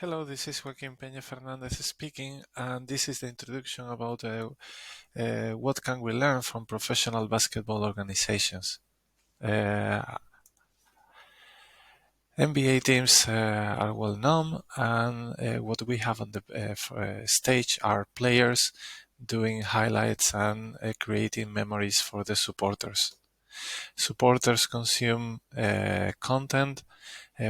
Hello, this is Joaquin Peña Fernandez speaking, and this is the introduction about what can we learn from professional basketball organizations. Uh, NBA teams are well known, and what we have on the stage are players doing highlights and creating memories for the supporters. Supporters consume content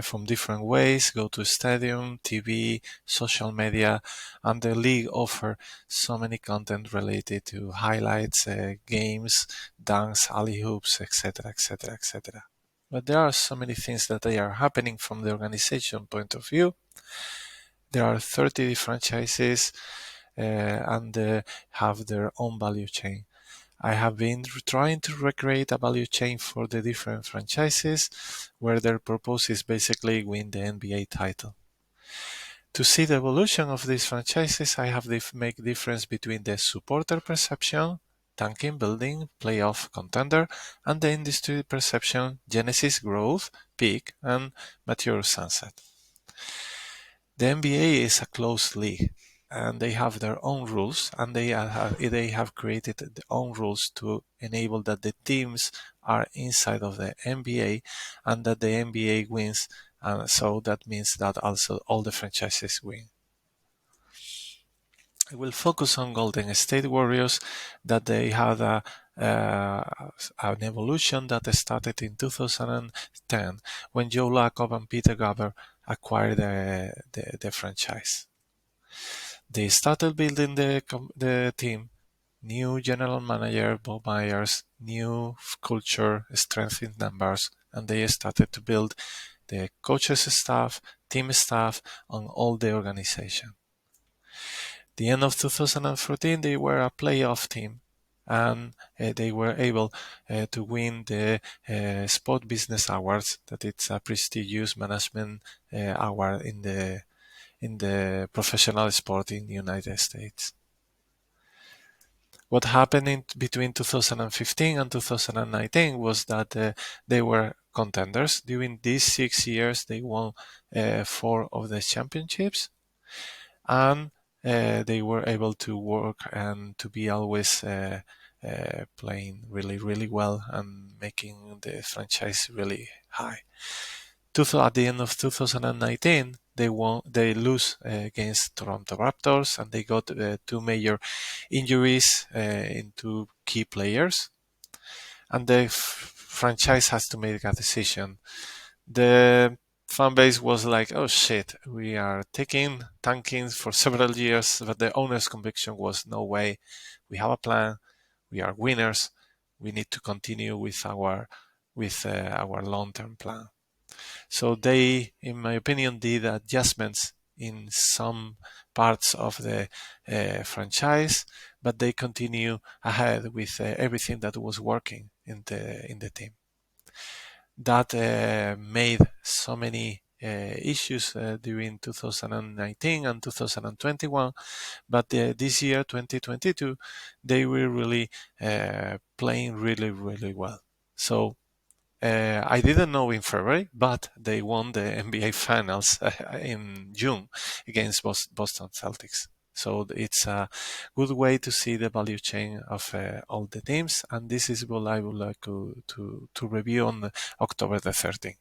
from different ways, go to stadium, TV, social media, and the league offer so many content related to highlights, games, dunks, alley hoops, etc., etc., etc. But there are so many things that they are happening from the organization point of view. There are 30 franchises and have their own value chain. I have been trying to recreate a value chain for the different franchises where their purpose is basically win the NBA title. To see the evolution of these franchises, I have make difference between the supporter perception, tanking building, playoff contender, and the industry perception, genesis growth, peak, and mature sunset. The NBA is a closed league and they have their own rules and they have created their own rules to enable that the teams are inside of the NBA and that the NBA wins, and so that means that also all the franchises win. I will focus on Golden State Warriors, that they had an evolution that started in 2010 when Joe Lacob and Peter Garber acquired the franchise. They started building the team, new general manager Bob Myers, new culture, strength in numbers, and they started to build the coaches staff, team staff, on all the organization. The end of 2014, they were a playoff team, and they were able to win the Sport Business Awards, that it's a prestigious management award in the professional sport in the United States. What happened between 2015 and 2019 was that they were contenders. During these 6 years, they won 4 of the championships, and they were able to work and to be always playing really, really well and making the franchise really high. At the end of 2019, they lose against Toronto Raptors, and they got 2 major injuries into key players, and the franchise has to make a decision. The fan base was like, "Oh shit, we are tanking for several years," but the owner's conviction was, "No way, we have a plan. We are winners. We need to continue with our long-term plan." So they, in my opinion, did adjustments in some parts of the franchise, but they continue ahead with everything that was working in the team. That made so many issues during 2019 and 2021, but this year, 2022, they were really playing really, really well. So I didn't know in February, but they won the NBA Finals in June against Boston Celtics. So it's a good way to see the value chain of all the teams, and this is what I would like to review on October the 13th.